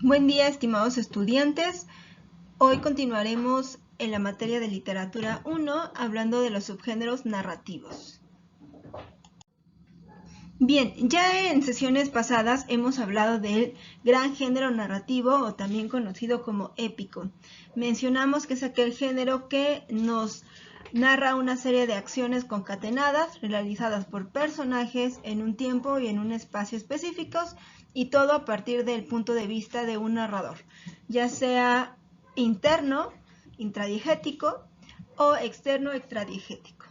Buen día, estimados estudiantes. Hoy continuaremos en la materia de literatura 1 hablando de los subgéneros narrativos. Bien, ya en sesiones pasadas hemos hablado del gran género narrativo o también conocido como épico. Mencionamos que es aquel género que nos narra una serie de acciones concatenadas realizadas por personajes en un tiempo y en un espacio específicos y todo a partir del punto de vista de un narrador, ya sea interno, intradigético o externo, extradigético.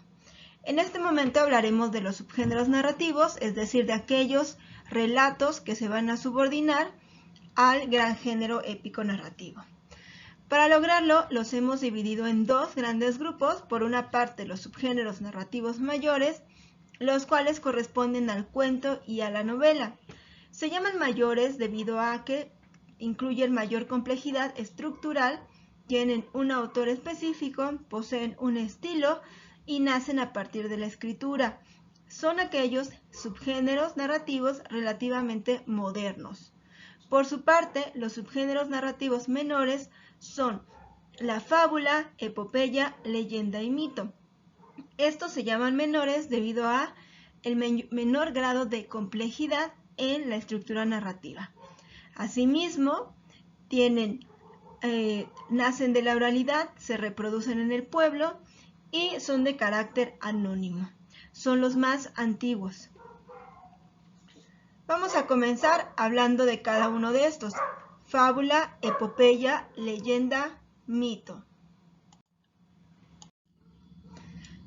En este momento hablaremos de los subgéneros narrativos, es decir, de aquellos relatos que se van a subordinar al gran género épico narrativo. Para lograrlo, los hemos dividido en dos grandes grupos. Por una parte, los subgéneros narrativos mayores, los cuales corresponden al cuento y a la novela. Se llaman mayores debido a que incluyen mayor complejidad estructural, tienen un autor específico, poseen un estilo y nacen a partir de la escritura. Son aquellos subgéneros narrativos relativamente modernos. Por su parte, los subgéneros narrativos menores son la fábula, epopeya, leyenda y mito. Estos se llaman menores debido a el menor grado de complejidad en la estructura narrativa. Asimismo, nacen de la oralidad, se reproducen en el pueblo y son de carácter anónimo. Son los más antiguos. Vamos a comenzar hablando de cada uno de estos. Fábula, epopeya, leyenda, mito.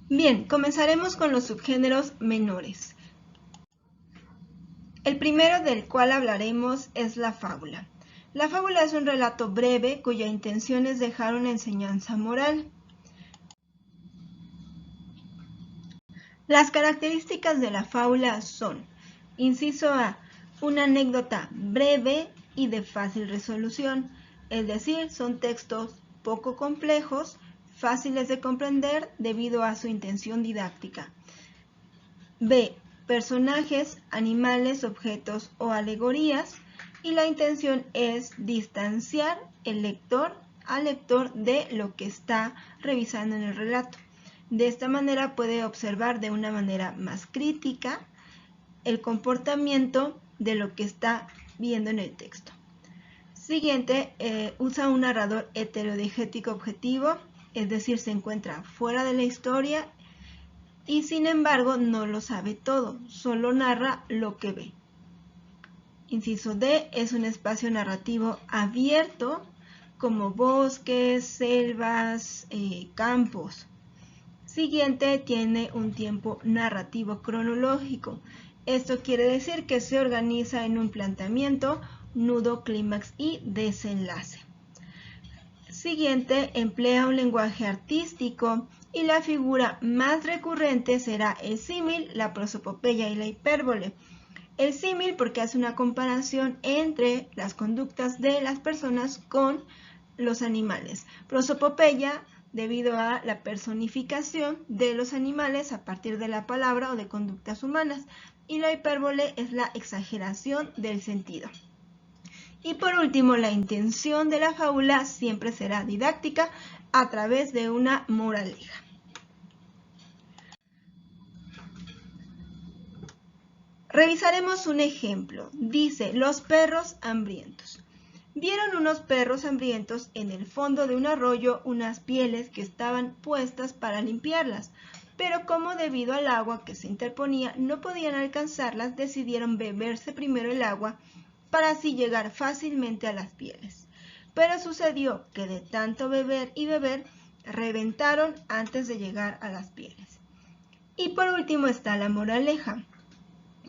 Bien, comenzaremos con los subgéneros menores. El primero del cual hablaremos es la fábula. La fábula es un relato breve cuya intención es dejar una enseñanza moral. Las características de la fábula son: inciso A, una anécdota breve y de fácil resolución, es decir, son textos poco complejos, fáciles de comprender debido a su intención didáctica. B, personajes, animales, objetos o alegorías, y la intención es distanciar al lector de lo que está revisando en el relato. De esta manera puede observar de una manera más crítica el comportamiento de lo que está viendo en el texto. Siguiente, usa un narrador heterodigético objetivo, es decir, se encuentra fuera de la historia y sin embargo no lo sabe todo, solo narra lo que ve. Inciso D, es un espacio narrativo abierto como bosques, selvas, campos. Siguiente, tiene un tiempo narrativo cronológico. Esto quiere decir que se organiza en un planteamiento, nudo, clímax y desenlace. Siguiente, emplea un lenguaje artístico y la figura más recurrente será el símil, la prosopopeya y la hipérbole. El símil porque hace una comparación entre las conductas de las personas con los animales. Prosopopeya debido a la personificación de los animales a partir de la palabra o de conductas humanas. Y la hipérbole es la exageración del sentido. Y por último, la intención de la fábula siempre será didáctica a través de una moraleja. Revisaremos un ejemplo. Dice, los perros hambrientos. Vieron unos perros hambrientos en el fondo de un arroyo unas pieles que estaban puestas para limpiarlas, pero como debido al agua que se interponía no podían alcanzarlas, decidieron beberse primero el agua para así llegar fácilmente a las pieles. Pero sucedió que de tanto beber y beber, reventaron antes de llegar a las pieles. Y por último está la moraleja.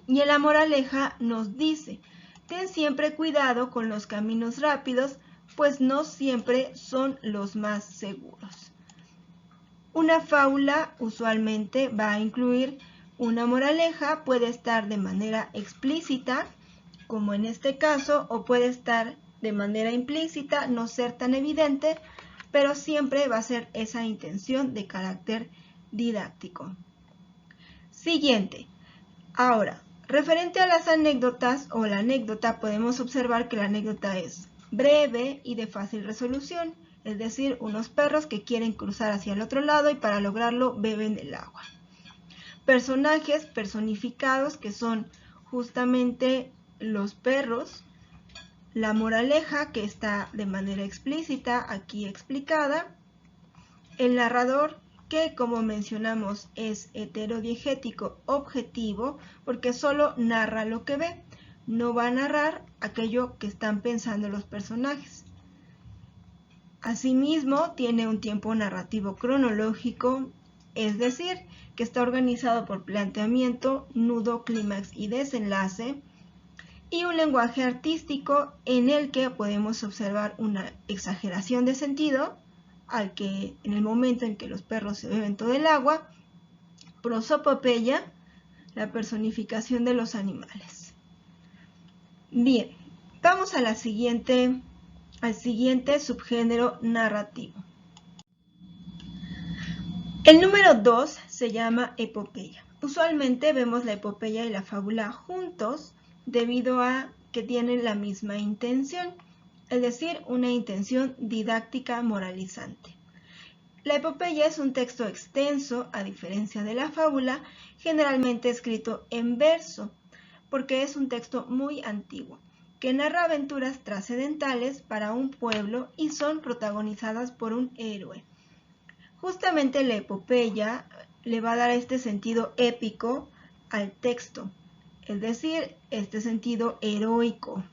Y en la moraleja nos dice: ten siempre cuidado con los caminos rápidos, pues no siempre son los más seguros. Una fábula usualmente va a incluir una moraleja, puede estar de manera explícita, como en este caso, o puede estar de manera implícita, no ser tan evidente, pero siempre va a ser esa intención de carácter didáctico. Siguiente. Ahora, referente a las anécdotas o la anécdota, podemos observar que la anécdota es breve y de fácil resolución, es decir, unos perros que quieren cruzar hacia el otro lado y para lograrlo beben del agua. Personajes personificados que son justamente los perros, la moraleja que está de manera explícita aquí explicada, el narrador que, como mencionamos, es heterodiegético objetivo porque solo narra lo que ve, no va a narrar aquello que están pensando los personajes. Asimismo, tiene un tiempo narrativo cronológico, es decir, que está organizado por planteamiento, nudo, clímax y desenlace, y un lenguaje artístico en el que podemos observar una exageración de sentido, al que en el momento en que los perros se beben todo el agua, prosopopeya, la personificación de los animales. Bien, vamos a al siguiente subgénero narrativo. El número 2 se llama epopeya. Usualmente vemos la epopeya y la fábula juntos debido a que tienen la misma intención, es decir, una intención didáctica moralizante. La epopeya es un texto extenso, a diferencia de la fábula, generalmente escrito en verso, porque es un texto muy antiguo, que narra aventuras trascendentales para un pueblo y son protagonizadas por un héroe. Justamente la epopeya le va a dar este sentido épico al texto, es decir, este sentido heroico.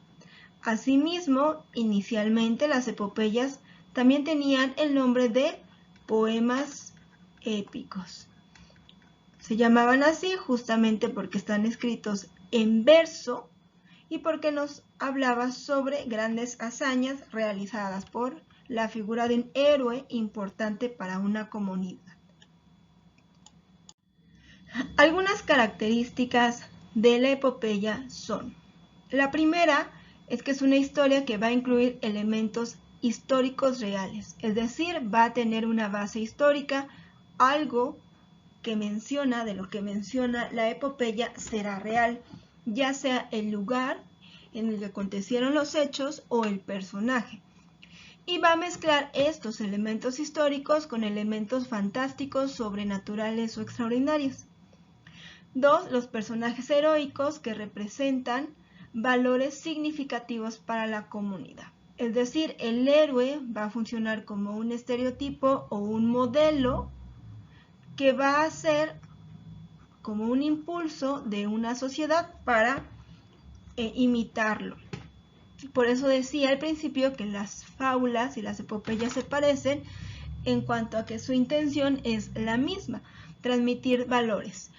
Asimismo, inicialmente las epopeyas también tenían el nombre de poemas épicos. Se llamaban así justamente porque están escritos en verso y porque nos hablaba sobre grandes hazañas realizadas por la figura de un héroe importante para una comunidad. Algunas características de la epopeya son: la primera es que es una historia que va a incluir elementos históricos reales, es decir, va a tener una base histórica, algo que menciona, de lo que menciona la epopeya será real, ya sea el lugar en el que acontecieron los hechos o el personaje. Y va a mezclar estos elementos históricos con elementos fantásticos, sobrenaturales o extraordinarios. 2. Los personajes heroicos que representan valores significativos para la comunidad. Es decir, el héroe va a funcionar como un estereotipo o un modelo que va a ser como un impulso de una sociedad para imitarlo. Por eso decía al principio que las fábulas y las epopeyas se parecen en cuanto a que su intención es la misma, transmitir valores.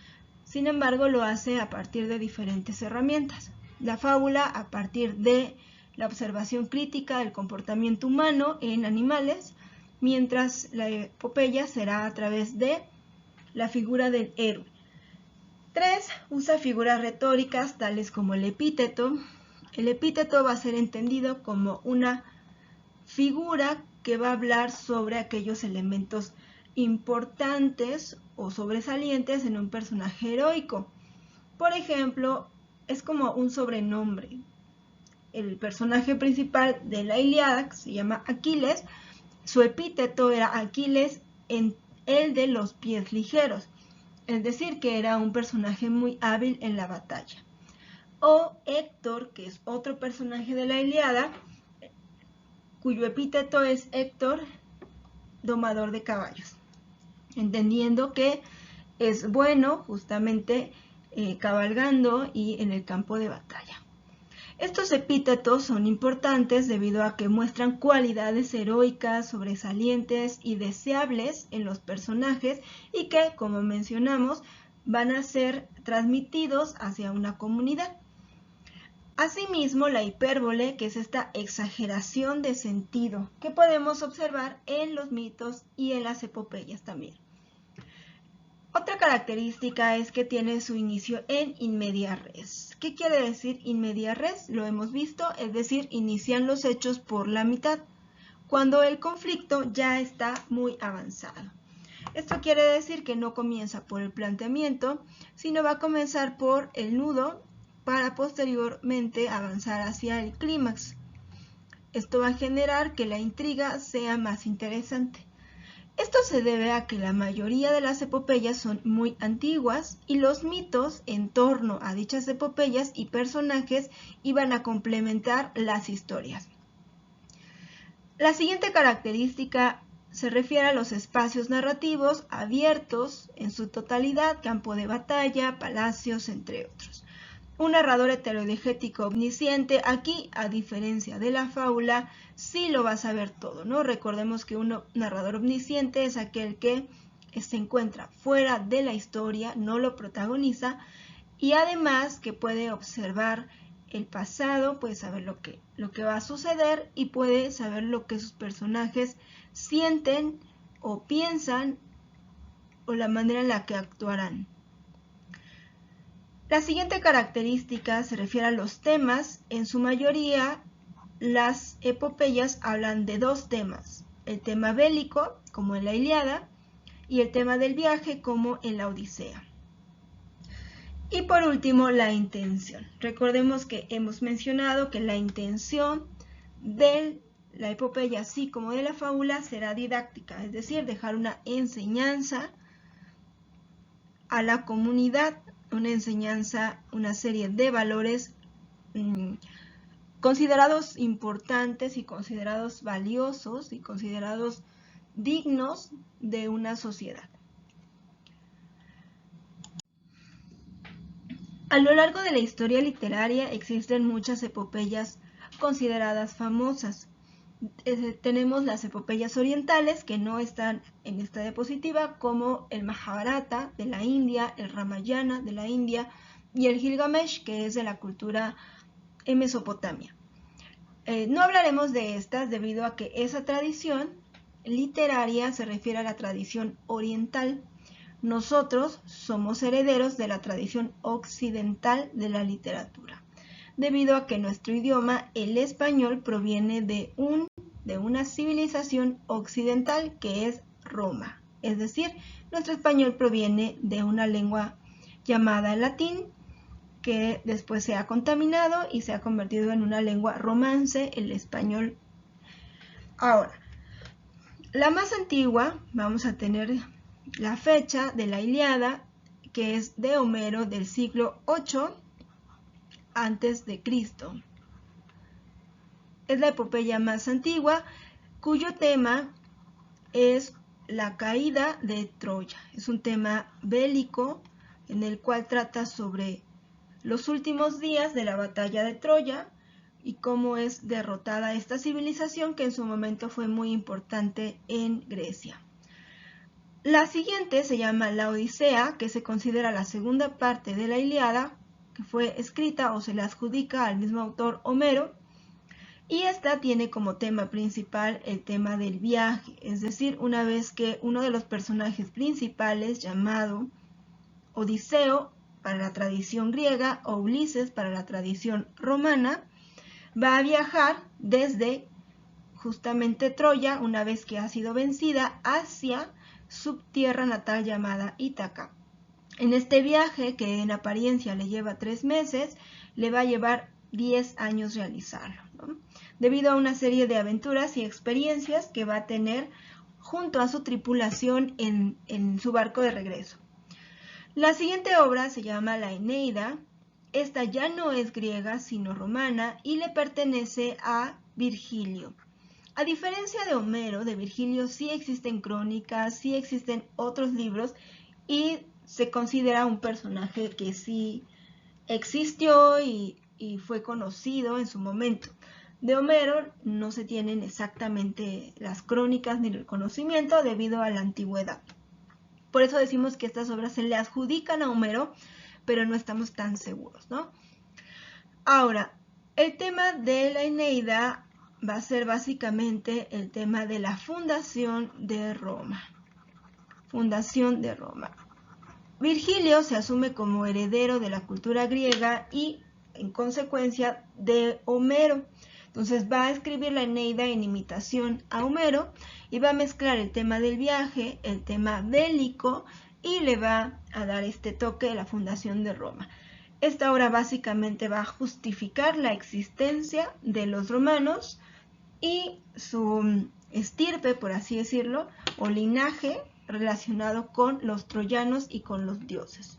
Sin embargo, lo hace a partir de diferentes herramientas. La fábula a partir de la observación crítica del comportamiento humano en animales, mientras la epopeya será a través de la figura del héroe. 3. Usa figuras retóricas tales como el epíteto. El epíteto va a ser entendido como una figura que va a hablar sobre aquellos elementos importantes o sobresalientes en un personaje heroico. Por ejemplo, es como un sobrenombre. El personaje principal de la Ilíada, que se llama Aquiles, su epíteto era Aquiles, el de los pies ligeros, es decir, que era un personaje muy hábil en la batalla. O Héctor, que es otro personaje de la Ilíada, cuyo epíteto es Héctor, domador de caballos, entendiendo que es bueno justamente cabalgando y en el campo de batalla. Estos epítetos son importantes debido a que muestran cualidades heroicas, sobresalientes y deseables en los personajes y que, como mencionamos, van a ser transmitidos hacia una comunidad. Asimismo, la hipérbole, que es esta exageración de sentido que podemos observar en los mitos y en las epopeyas también. Otra característica es que tiene su inicio en in media res. ¿Qué quiere decir in media res? Lo hemos visto, es decir, inician los hechos por la mitad, cuando el conflicto ya está muy avanzado. Esto quiere decir que no comienza por el planteamiento, sino va a comenzar por el nudo para posteriormente avanzar hacia el clímax. Esto va a generar que la intriga sea más interesante. Esto se debe a que la mayoría de las epopeyas son muy antiguas y los mitos en torno a dichas epopeyas y personajes iban a complementar las historias. La siguiente característica se refiere a los espacios narrativos abiertos en su totalidad, campo de batalla, palacios, entre otros. Un narrador heterodigético omnisciente, aquí, a diferencia de la fábula, sí lo va a saber todo, ¿no? Recordemos que un narrador omnisciente es aquel que se encuentra fuera de la historia, no lo protagoniza, y además que puede observar el pasado, puede saber lo que va a suceder y puede saber lo que sus personajes sienten o piensan o la manera en la que actuarán. La siguiente característica se refiere a los temas. En su mayoría, las epopeyas hablan de dos temas: el tema bélico, como en la Ilíada, y el tema del viaje, como en la Odisea. Y por último, la intención. Recordemos que hemos mencionado que la intención de la epopeya, así como de la fábula, será didáctica, es decir, dejar una enseñanza a la comunidad, una enseñanza, una serie de valores considerados importantes y considerados valiosos y considerados dignos de una sociedad. A lo largo de la historia literaria existen muchas epopeyas consideradas famosas. Tenemos las epopeyas orientales que no están en esta diapositiva, como el Mahabharata de la India, el Ramayana de la India y el Gilgamesh, que es de la cultura en Mesopotamia. No hablaremos de estas debido a que esa tradición literaria se refiere a la tradición oriental. Nosotros somos herederos de la tradición occidental de la literatura, debido a que nuestro idioma, el español, proviene de una civilización occidental que es Roma. Es decir, nuestro español proviene de una lengua llamada latín, que después se ha contaminado y se ha convertido en una lengua romance, el español. Ahora, la más antigua, vamos a tener la fecha de la Ilíada, que es de Homero, del siglo VIII antes de Cristo. Es la epopeya más antigua, cuyo tema es la caída de Troya. Es un tema bélico en el cual trata sobre los últimos días de la batalla de Troya y cómo es derrotada esta civilización que en su momento fue muy importante en Grecia. La siguiente se llama la Odisea, que se considera la segunda parte de la Ilíada, que fue escrita o se le adjudica al mismo autor Homero, y esta tiene como tema principal el tema del viaje, es decir, una vez que uno de los personajes principales, llamado Odiseo para la tradición griega o Ulises para la tradición romana, va a viajar desde justamente Troya, una vez que ha sido vencida, hacia su tierra natal llamada Ítaca. En este viaje, que en apariencia le lleva 3 meses, le va a llevar 10 años realizarlo, ¿no? Debido a una serie de aventuras y experiencias que va a tener junto a su tripulación en su barco de regreso. La siguiente obra se llama la Eneida. Esta ya no es griega, sino romana, y le pertenece a Virgilio. A diferencia de Homero, de Virgilio sí existen crónicas, sí existen otros libros, y se considera un personaje que sí existió y fue conocido en su momento. De Homero no se tienen exactamente las crónicas ni el conocimiento debido a la antigüedad. Por eso decimos que estas obras se le adjudican a Homero, pero no estamos tan seguros, ¿no? Ahora, el tema de la Eneida va a ser básicamente el tema de la fundación de Roma. Fundación de Roma. Virgilio se asume como heredero de la cultura griega y, en consecuencia, de Homero. Entonces va a escribir la Eneida en imitación a Homero y va a mezclar el tema del viaje, el tema bélico, y le va a dar este toque de la fundación de Roma. Esta obra básicamente va a justificar la existencia de los romanos y su estirpe, por así decirlo, o linaje relacionado con los troyanos y con los dioses.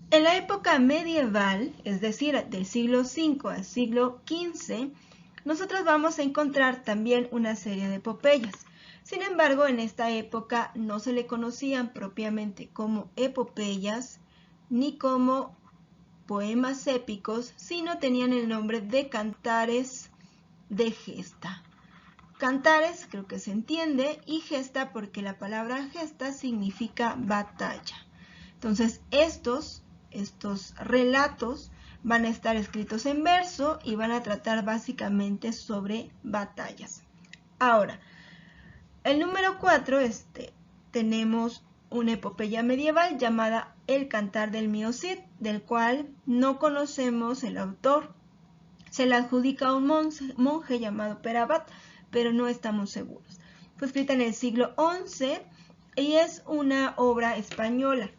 En la época medieval, es decir, del siglo V al siglo XV, nosotros vamos a encontrar también una serie de epopeyas. Sin embargo, en esta época no se le conocían propiamente como epopeyas ni como poemas épicos, sino tenían el nombre de cantares de gesta. Cantares creo que se entiende, y gesta porque la palabra gesta significa batalla. Entonces estos relatos van a estar escritos en verso y van a tratar básicamente sobre batallas. Ahora, el número 4, tenemos una epopeya medieval llamada El Cantar del Mío Cid, del cual no conocemos el autor. Se le adjudica a un monje llamado Perabat, pero no estamos seguros. Fue escrita en el siglo XI y es una obra española.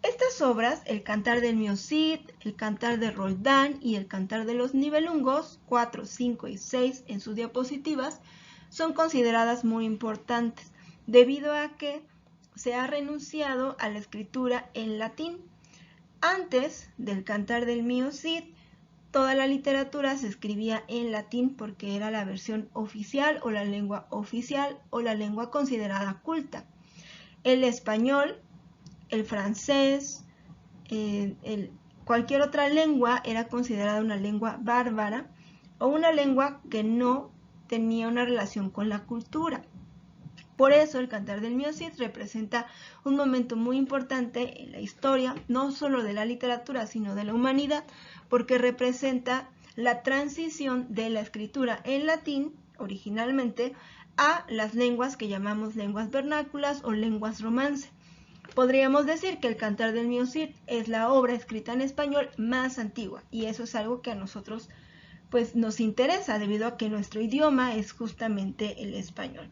Estas obras, El Cantar del Mío Cid, El Cantar de Roldán y El Cantar de los Nibelungos, 4, 5 y 6 en sus diapositivas, son consideradas muy importantes, debido a que se ha renunciado a la escritura en latín. Antes del Cantar del Mío Cid, toda la literatura se escribía en latín porque era la versión oficial o la lengua oficial o la lengua considerada culta. El español, el francés, cualquier otra lengua era considerada una lengua bárbara o una lengua que no tenía una relación con la cultura. Por eso el Cantar del Mío Cid representa un momento muy importante en la historia, no solo de la literatura, sino de la humanidad, porque representa la transición de la escritura en latín, originalmente, a las lenguas que llamamos lenguas vernáculas o lenguas romance. Podríamos decir que el Cantar del Mío Cid es la obra escrita en español más antigua, y eso es algo que a nosotros pues, nos interesa, debido a que nuestro idioma es justamente el español.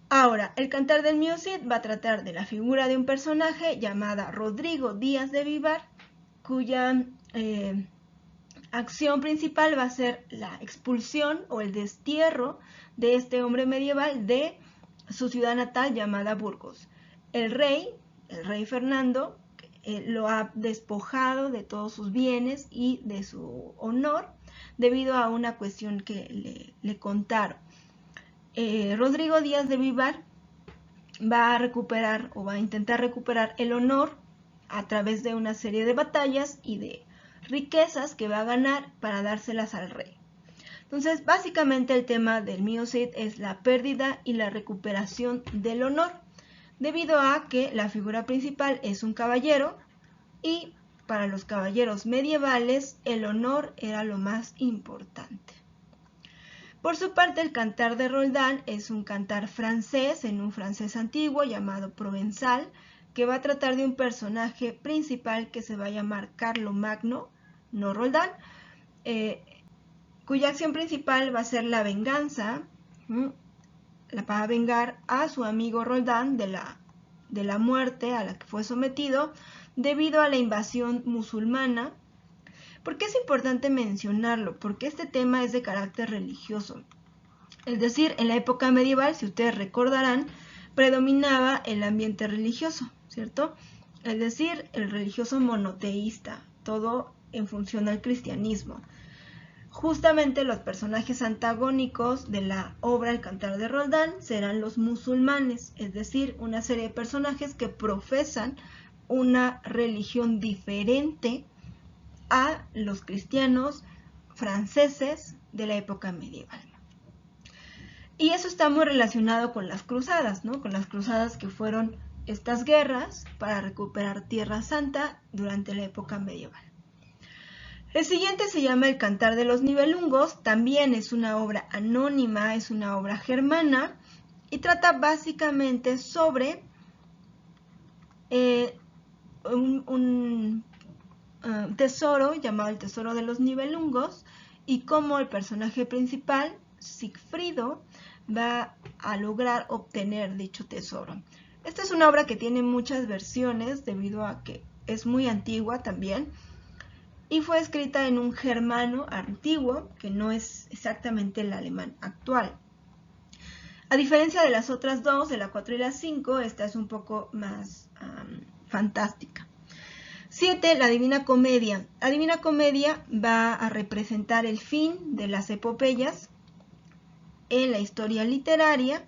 Ahora, el Cantar del Mío Cid va a tratar de la figura de un personaje llamada Rodrigo Díaz de Vivar, cuya acción principal va a ser la expulsión o el destierro de este hombre medieval de su ciudad natal llamada Burgos. El rey Fernando, lo ha despojado de todos sus bienes y de su honor debido a una cuestión que le contaron. Rodrigo Díaz de Vivar va a recuperar o va a intentar recuperar el honor a través de una serie de batallas y de riquezas que va a ganar para dárselas al rey. Entonces, básicamente el tema del Mío Cid es la pérdida y la recuperación del honor, debido a que la figura principal es un caballero y para los caballeros medievales el honor era lo más importante. Por su parte, el Cantar de Roldán es un cantar francés, en un francés antiguo llamado provenzal, que va a tratar de un personaje principal que se va a llamar Carlomagno, no Roldán, cuya acción principal va a ser la venganza, va a vengar a su amigo Roldán de la muerte a la que fue sometido debido a la invasión musulmana. ¿Por qué es importante mencionarlo? Porque este tema es de carácter religioso. Es decir, en la época medieval, si ustedes recordarán, predominaba el ambiente religioso, ¿cierto? Es decir, el religioso monoteísta, todo en función al cristianismo. Justamente los personajes antagónicos de la obra El Cantar de Roldán serán los musulmanes, es decir, una serie de personajes que profesan una religión diferente a los cristianos franceses de la época medieval. Y eso está muy relacionado con las cruzadas, ¿no? Con las cruzadas que fueron estas guerras para recuperar Tierra Santa durante la época medieval. El siguiente se llama El Cantar de los Nibelungos, también es una obra anónima, es una obra germana y trata básicamente sobre un tesoro llamado el Tesoro de los Nibelungos y cómo el personaje principal, Sigfrido, va a lograr obtener dicho tesoro. Esta es una obra que tiene muchas versiones debido a que es muy antigua también. y fue escrita en un germano antiguo, que no es exactamente el alemán actual. A diferencia de las otras dos, de la 4 y la 5, esta es un poco más fantástica. 7. La Divina Comedia. La Divina Comedia va a representar el fin de las epopeyas en la historia literaria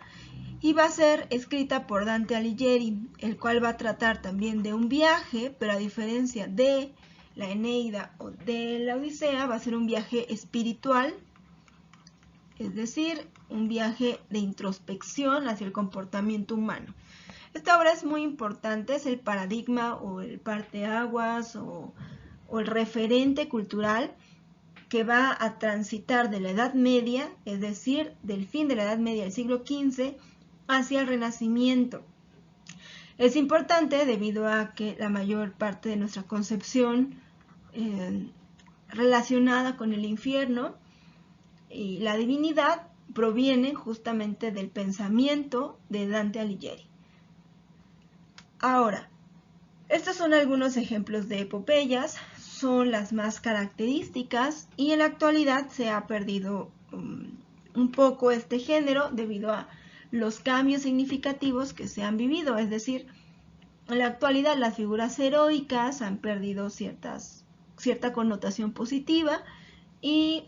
y va a ser escrita por Dante Alighieri, el cual va a tratar también de un viaje, pero a diferencia de la Eneida o de la Odisea, va a ser un viaje espiritual, es decir, un viaje de introspección hacia el comportamiento humano. Esta obra es muy importante, es el paradigma o el parteaguas o el referente cultural que va a transitar de la Edad Media, es decir, del fin de la Edad Media del siglo XV, hacia el Renacimiento. Es importante debido a que la mayor parte de nuestra concepción relacionada con el infierno y la divinidad proviene justamente del pensamiento de Dante Alighieri. Ahora, estos son algunos ejemplos de epopeyas, son las más características y en la actualidad se ha perdido un poco este género debido a los cambios significativos que se han vivido, es decir, en la actualidad las figuras heroicas han perdido cierta connotación positiva y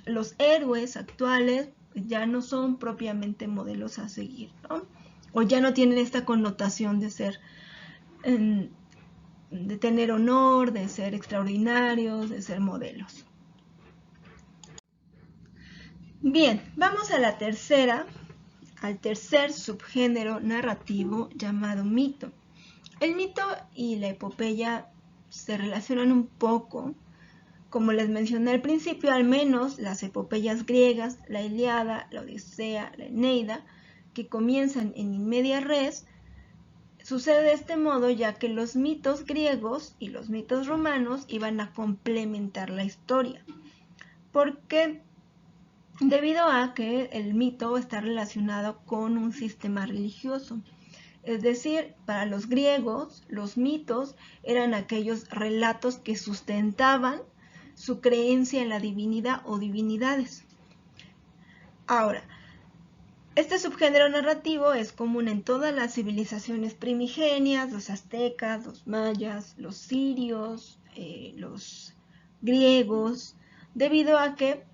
los héroes actuales ya no son propiamente modelos a seguir, ¿no? O ya no tienen esta connotación de ser, de tener honor, de ser extraordinarios, de ser modelos. Bien, vamos a la tercera, al tercer subgénero narrativo llamado mito. El mito y la epopeya se relacionan un poco. Como les mencioné al principio, al menos las epopeyas griegas, la Ilíada, la Odisea, la Eneida, que comienzan en in media res, sucede de este modo ya que los mitos griegos y los mitos romanos iban a complementar la historia. Porque debido a que el mito está relacionado con un sistema religioso. Es decir, para los griegos, los mitos eran aquellos relatos que sustentaban su creencia en la divinidad o divinidades. Ahora, este subgénero narrativo es común en todas las civilizaciones primigenias, los aztecas, los mayas, los sirios, los griegos, debido a que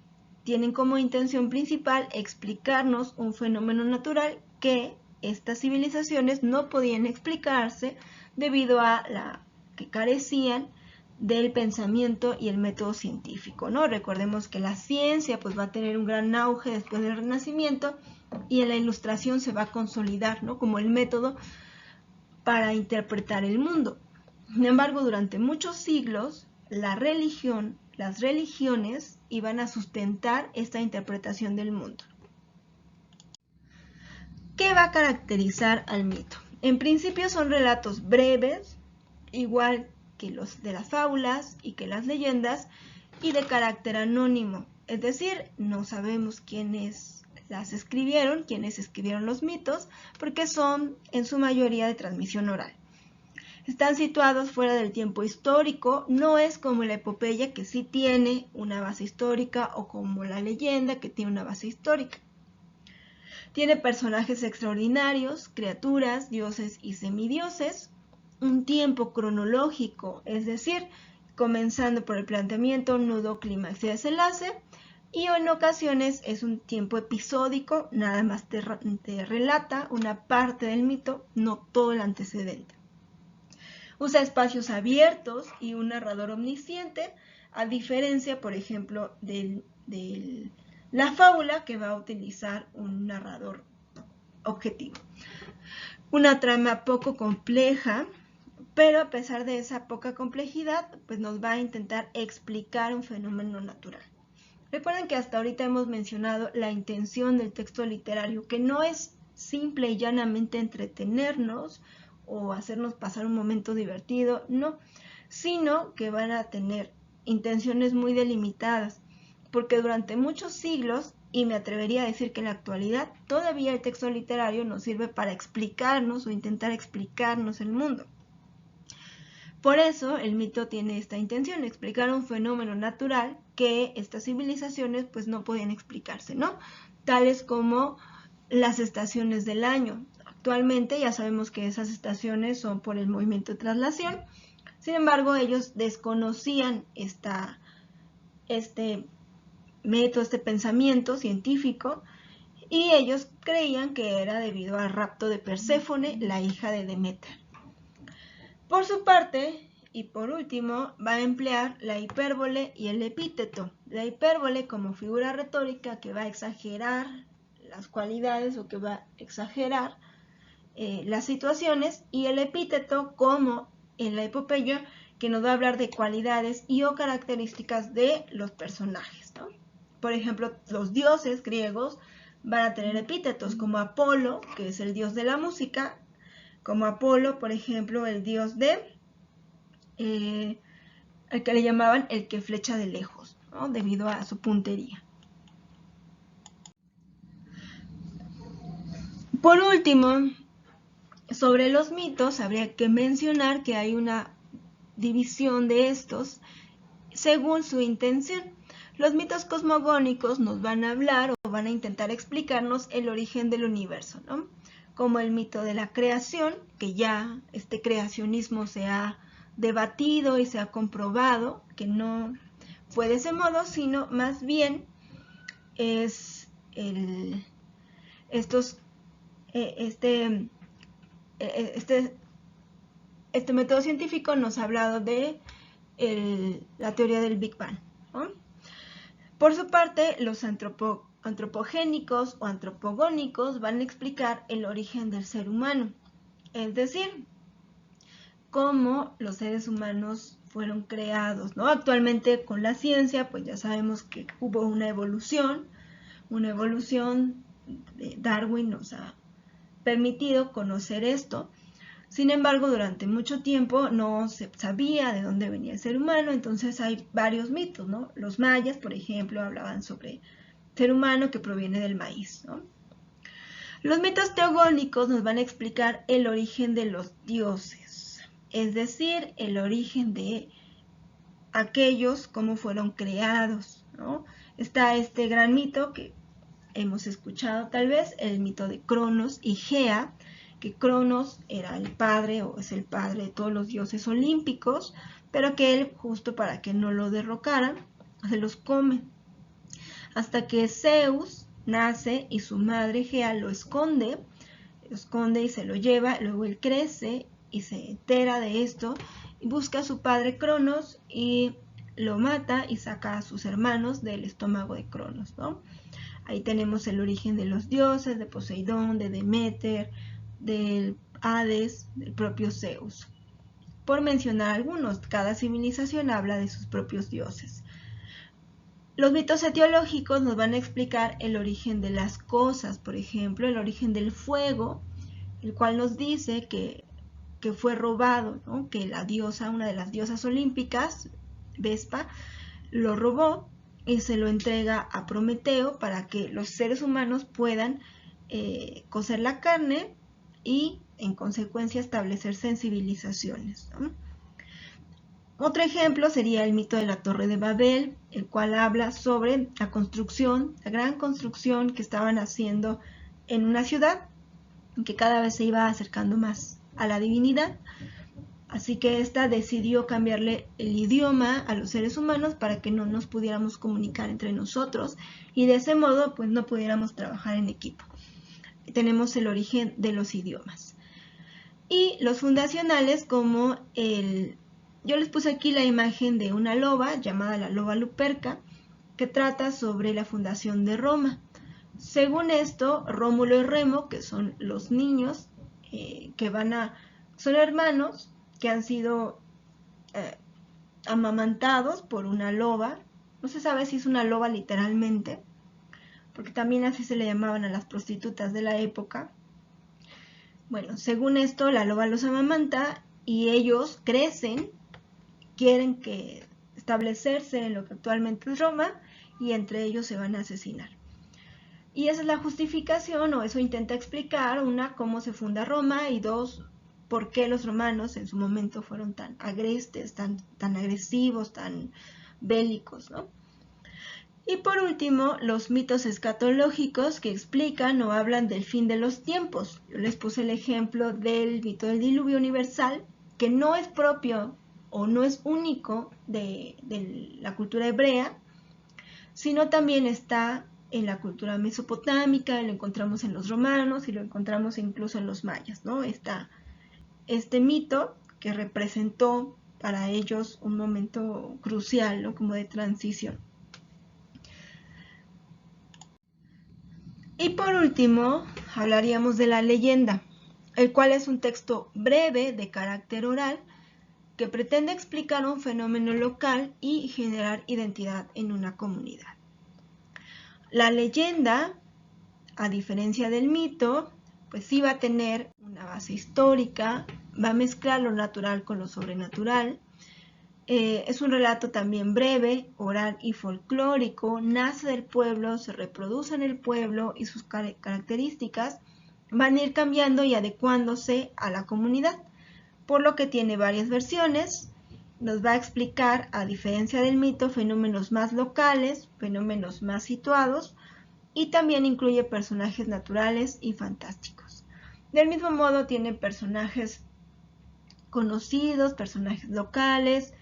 tienen como intención principal explicarnos un fenómeno natural que estas civilizaciones no podían explicarse debido a que carecían del pensamiento y el método científico, ¿no? Recordemos que la ciencia pues va a tener un gran auge después del Renacimiento y en la Ilustración se va a consolidar, ¿no? Como el método para interpretar el mundo. Sin embargo, durante muchos siglos, las religiones iban a sustentar esta interpretación del mundo. ¿Qué va a caracterizar al mito? En principio son relatos breves, igual que los de las fábulas y que las leyendas, y de carácter anónimo, es decir, no sabemos quiénes escribieron los mitos, porque son en su mayoría de transmisión oral. Están situados fuera del tiempo histórico, no es como la epopeya que sí tiene una base histórica o como la leyenda que tiene una base histórica. Tiene personajes extraordinarios, criaturas, dioses y semidioses, un tiempo cronológico, es decir, comenzando por el planteamiento, nudo, clímax y desenlace, y en ocasiones es un tiempo episódico, nada más te relata una parte del mito, no todo el antecedente. Usa espacios abiertos y un narrador omnisciente, a diferencia, por ejemplo, de la fábula, que va a utilizar un narrador objetivo. Una trama poco compleja, pero a pesar de esa poca complejidad, pues nos va a intentar explicar un fenómeno natural. Recuerden que hasta ahorita hemos mencionado la intención del texto literario, que no es simple y llanamente entretenernos o hacernos pasar un momento divertido, no, sino que van a tener intenciones muy delimitadas, porque durante muchos siglos, y me atrevería a decir que en la actualidad, todavía el texto literario nos sirve para explicarnos o intentar explicarnos el mundo. Por eso el mito tiene esta intención, explicar un fenómeno natural que estas civilizaciones pues no podían explicarse, ¿no? Tales como las estaciones del año. Actualmente ya sabemos que esas estaciones son por el movimiento de traslación. Sin embargo, ellos desconocían este método, este pensamiento científico, y ellos creían que era debido al rapto de Perséfone, la hija de Demeter. Por su parte, y por último, va a emplear la hipérbole y el epíteto. La hipérbole como figura retórica que va a exagerar las cualidades o que va a exagerar las situaciones, y el epíteto como en la epopeya, que nos va a hablar de cualidades y o características de los personajes, ¿no? Por ejemplo, los dioses griegos van a tener epítetos como Apolo, que es el dios de la música, como Apolo, por ejemplo, el dios de el que le llamaban el que flecha de lejos, ¿no? Debido a su puntería. Por último, sobre los mitos, habría que mencionar que hay una división de estos según su intención. Los mitos cosmogónicos nos van a hablar o van a intentar explicarnos el origen del universo, ¿no? Como el mito de la creación, que ya este creacionismo se ha debatido y se ha comprobado que no fue de ese modo, sino más bien es este método científico nos ha hablado de la teoría del Big Bang, ¿no? Por su parte, los antropogénicos o antropogónicos van a explicar el origen del ser humano, es decir, cómo los seres humanos fueron creados, ¿no? Actualmente con la ciencia, pues ya sabemos que hubo una evolución de Darwin nos ha permitido conocer esto. Sin embargo, durante mucho tiempo no se sabía de dónde venía el ser humano, entonces hay varios mitos, ¿no? Los mayas, por ejemplo, hablaban sobre ser humano que proviene del maíz, ¿no? Los mitos teogónicos nos van a explicar el origen de los dioses, es decir, el origen de aquellos, cómo fueron creados, ¿no? Está este gran mito que hemos escuchado tal vez, el mito de Cronos y Gea, que Cronos era el padre o es el padre de todos los dioses olímpicos, pero que él, justo para que no lo derrocaran, se los come. Hasta que Zeus nace y su madre Gea lo esconde y se lo lleva, luego él crece y se entera de esto y busca a su padre Cronos y lo mata y saca a sus hermanos del estómago de Cronos, ¿no? Ahí tenemos el origen de los dioses, de Poseidón, de Demeter, del Hades, del propio Zeus. Por mencionar algunos, cada civilización habla de sus propios dioses. Los mitos etiológicos nos van a explicar el origen de las cosas, por ejemplo, el origen del fuego, el cual nos dice que fue robado, ¿no? Que la diosa, una de las diosas olímpicas, Vespa, lo robó y se lo entrega a Prometeo para que los seres humanos puedan cocer la carne y en consecuencia establecerse en civilizaciones, ¿no? Otro ejemplo sería el mito de la Torre de Babel, el cual habla sobre la construcción, la gran construcción que estaban haciendo en una ciudad, que cada vez se iba acercando más a la divinidad. Así que ésta decidió cambiarle el idioma a los seres humanos para que no nos pudiéramos comunicar entre nosotros y de ese modo pues no pudiéramos trabajar en equipo. Tenemos el origen de los idiomas. Y los fundacionales como yo les puse aquí la imagen de una loba llamada la loba Luperca que trata sobre la fundación de Roma. Según esto, Rómulo y Remo, que son los niños son hermanos que han sido amamantados por una loba. No se sabe si es una loba literalmente, porque también así se le llamaban a las prostitutas de la época. Bueno, según esto, la loba los amamanta y ellos crecen, quieren establecerse en lo que actualmente es Roma y entre ellos se van a asesinar. Y esa es la justificación, o eso intenta explicar, una, cómo se funda Roma y dos, por qué los romanos en su momento fueron tan agrestes, tan agresivos, tan bélicos, ¿no? Y por último, los mitos escatológicos que explican o hablan del fin de los tiempos. Yo les puse el ejemplo del mito del diluvio universal, que no es propio o no es único de la cultura hebrea, sino también está en la cultura mesopotámica, lo encontramos en los romanos y lo encontramos incluso en los mayas, ¿no? Está este mito que representó para ellos un momento crucial, ¿no? Como de transición. Y por último, hablaríamos de la leyenda, el cual es un texto breve de carácter oral que pretende explicar un fenómeno local y generar identidad en una comunidad. La leyenda, a diferencia del mito, pues sí va a tener una base histórica, va a mezclar lo natural con lo sobrenatural. Es un relato también breve, oral y folclórico, nace del pueblo, se reproduce en el pueblo y sus características van a ir cambiando y adecuándose a la comunidad, por lo que tiene varias versiones. Nos va a explicar, a diferencia del mito, fenómenos más locales, fenómenos más situados, y también incluye personajes naturales y fantásticos. Del mismo modo tiene personajes conocidos, personajes locales,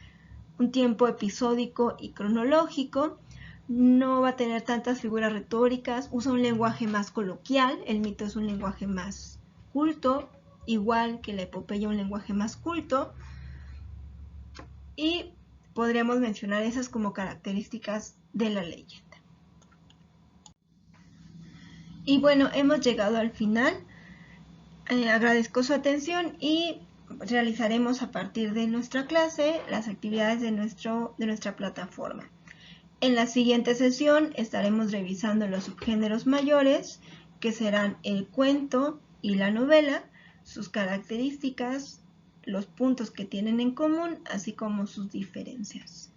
un tiempo episódico y cronológico, no va a tener tantas figuras retóricas, usa un lenguaje más coloquial, el mito es un lenguaje más culto, igual que la epopeya un lenguaje más culto, y podríamos mencionar esas como características de la leyenda. Y bueno, hemos llegado al final. Agradezco su atención y realizaremos a partir de nuestra clase las actividades de nuestra plataforma. En la siguiente sesión estaremos revisando los subgéneros mayores, que serán el cuento y la novela, sus características, los puntos que tienen en común, así como sus diferencias.